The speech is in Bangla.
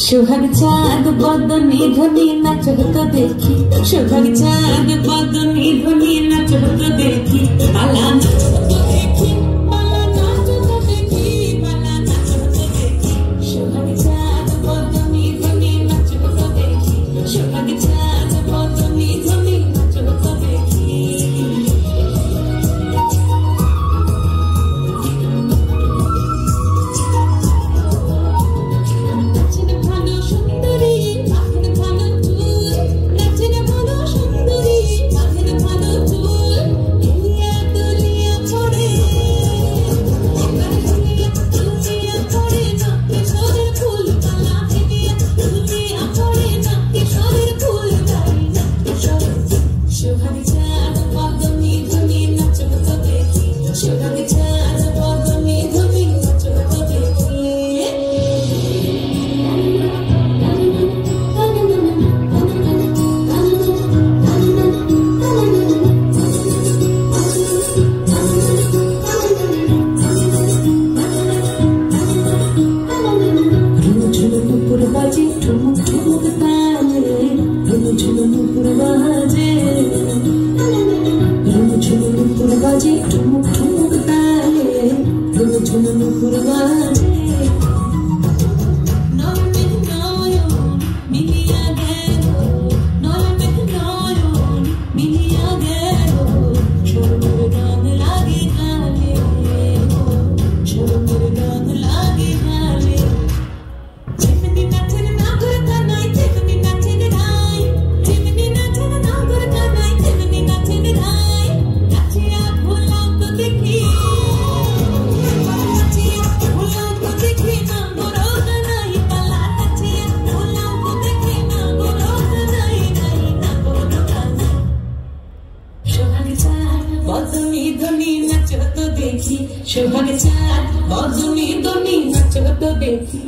সোহাগ চাঁদ বদনি ধ্বনি নাচ তো দেখি, সোহাগ চাঁদ বদনি ধ্বনি নাচ তো দেখি, পালা নাচ তো দেখি, পালা নাচ তো দেখি, পালা নাচ তো দেখি, সোহাগ চাঁদ বদনি ধ্বনি নাচ তো দেখি, সোহাগ চাঁদ বদনি ধ্বনি নাচ তো দেখি। ठुमुक ठुमुक ताले नुपुर बाजे, नुपुर बाजे ठुमुक ठुमुक ताले नुपुर बाजे। বদনি ধ্বনি নাচ তো দেখি, সোহাগ চাঁদ বদনি ধ্বনি নাচ তো দেখি।